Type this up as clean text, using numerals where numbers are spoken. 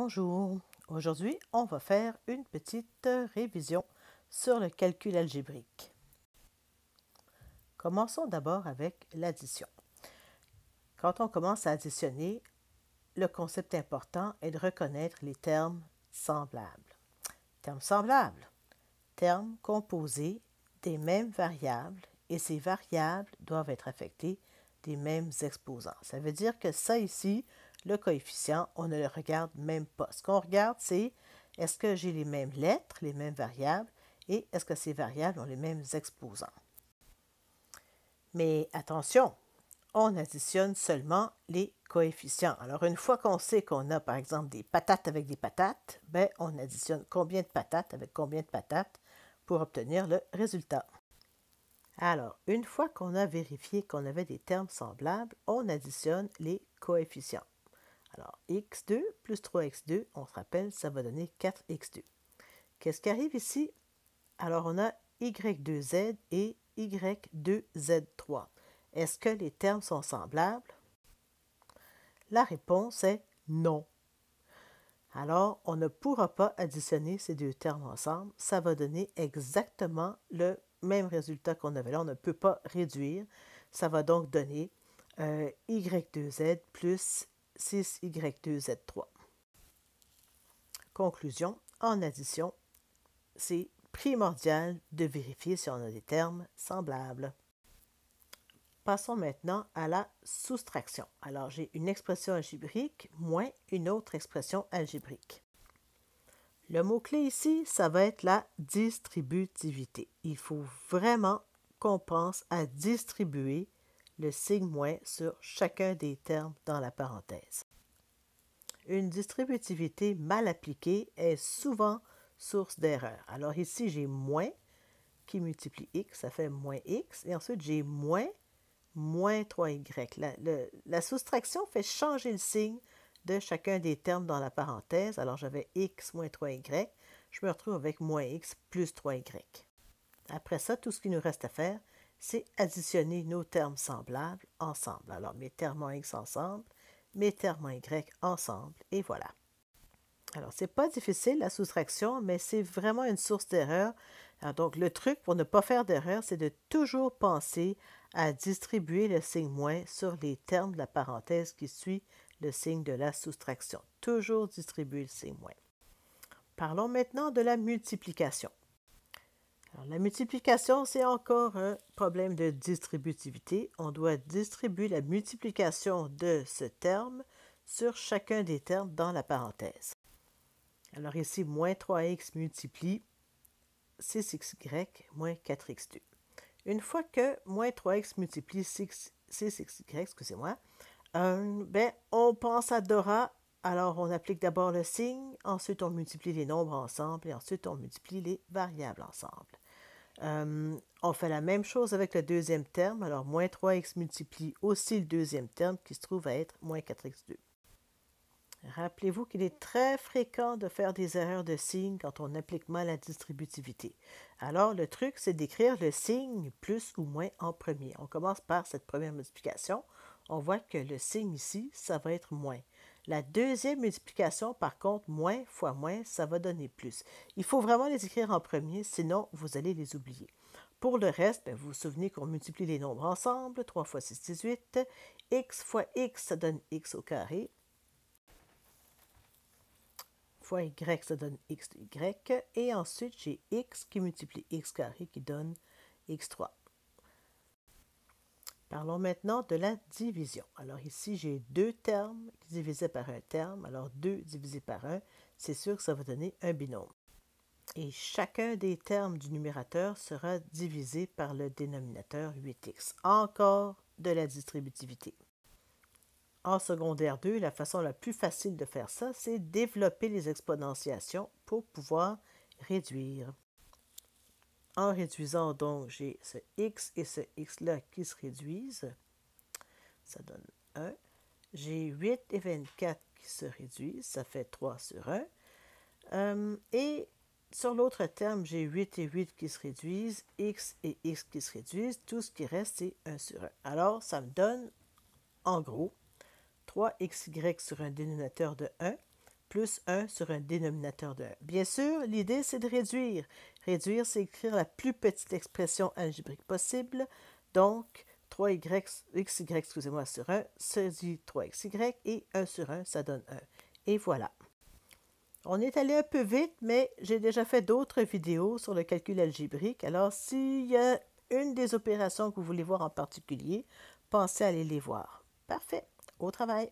Bonjour, aujourd'hui on va faire une petite révision sur le calcul algébrique. Commençons d'abord avec l'addition. Quand on commence à additionner, le concept important est de reconnaître les termes semblables. Termes semblables, termes composés des mêmes variables et ces variables doivent être affectées des mêmes exposants. Ça veut dire que ça ici, le coefficient, on ne le regarde même pas. Ce qu'on regarde, c'est est-ce que j'ai les mêmes lettres, les mêmes variables, et est-ce que ces variables ont les mêmes exposants. Mais attention, on additionne seulement les coefficients. Alors, une fois qu'on sait qu'on a, par exemple, des patates avec des patates, ben, on additionne combien de patates avec combien de patates pour obtenir le résultat. Alors, une fois qu'on a vérifié qu'on avait des termes semblables, on additionne les coefficients. Alors, x2 plus 3x2, on se rappelle, ça va donner 4x2. Qu'est-ce qui arrive ici? Alors, on a y2z et y2z3. Est-ce que les termes sont semblables? La réponse est non. Alors, on ne pourra pas additionner ces deux termes ensemble. Ça va donner exactement le même résultat qu'on avait là. On ne peut pas réduire. Ça va donc donner y2z plus 6y2z3. Conclusion, en addition, c'est primordial de vérifier si on a des termes semblables. Passons maintenant à la soustraction. Alors, j'ai une expression algébrique moins une autre expression algébrique. Le mot-clé ici, ça va être la distributivité. Il faut vraiment qu'on pense à distribuer le signe moins sur chacun des termes dans la parenthèse. Une distributivité mal appliquée est souvent source d'erreur. Alors ici, j'ai moins qui multiplie x, ça fait moins x, et ensuite j'ai moins 3y. La soustraction fait changer le signe de chacun des termes dans la parenthèse. Alors, j'avais x moins 3y. Je me retrouve avec moins x plus 3y. Après ça, tout ce qu'il nous reste à faire, c'est additionner nos termes semblables ensemble. Alors, mes termes en x ensemble, mes termes en y ensemble, et voilà. Alors, c'est pas difficile, la soustraction, mais c'est vraiment une source d'erreur. Donc, le truc pour ne pas faire d'erreur, c'est de toujours penser à distribuer le signe moins sur les termes de la parenthèse qui suit le signe de la soustraction. Toujours distribuer le signe moins. Parlons maintenant de la multiplication. Alors, la multiplication, c'est encore un problème de distributivité. On doit distribuer la multiplication de ce terme sur chacun des termes dans la parenthèse. Alors ici, moins 3x multiplie 6xy moins 4x2. Une fois que moins 3x multiplie 6xy, excusez-moi, ben, on pense à Dora. Alors, on applique d'abord le signe, ensuite on multiplie les nombres ensemble et ensuite on multiplie les variables ensemble. On fait la même chose avec le deuxième terme. Alors, moins 3x multiplie aussi le deuxième terme qui se trouve à être moins 4x2. Rappelez-vous qu'il est très fréquent de faire des erreurs de signe quand on applique mal la distributivité. Alors, le truc, c'est d'écrire le signe plus ou moins en premier. On commence par cette première multiplication. On voit que le signe ici, ça va être moins. La deuxième multiplication, par contre, moins fois moins, ça va donner plus. Il faut vraiment les écrire en premier, sinon vous allez les oublier. Pour le reste, bien, vous vous souvenez qu'on multiplie les nombres ensemble. 3 fois 6, 18. X fois x, ça donne x au carré. Fois y, ça donne x de y. Et ensuite, j'ai x qui multiplie x carré qui donne x3. Parlons maintenant de la division. Alors ici, j'ai deux termes divisés par un terme. Alors 2 divisé par 1, c'est sûr que ça va donner un binôme. Et chacun des termes du numérateur sera divisé par le dénominateur 8x. Encore de la distributivité. En secondaire 2, la façon la plus facile de faire ça, c'est développer les exponentiations pour pouvoir réduire. En réduisant, donc, j'ai ce x et ce x-là qui se réduisent. Ça donne 1. J'ai 8 et 24 qui se réduisent. Ça fait 3 sur 1. Et sur l'autre terme, j'ai 8 et 8 qui se réduisent, x et x qui se réduisent. Tout ce qui reste, c'est 1 sur 1. Alors, ça me donne, en gros, 3xy sur un dénominateur de 1 plus 1 sur un dénominateur de 1. Bien sûr, l'idée, c'est de réduire. Réduire, c'est écrire la plus petite expression algébrique possible. Donc, 3xy, excusez-moi, sur 1, ça dit 3xy, et 1 sur 1, ça donne 1. Et voilà. On est allé un peu vite, mais j'ai déjà fait d'autres vidéos sur le calcul algébrique. Alors, s'il y a une des opérations que vous voulez voir en particulier, pensez à aller les voir. Parfait. Au travail.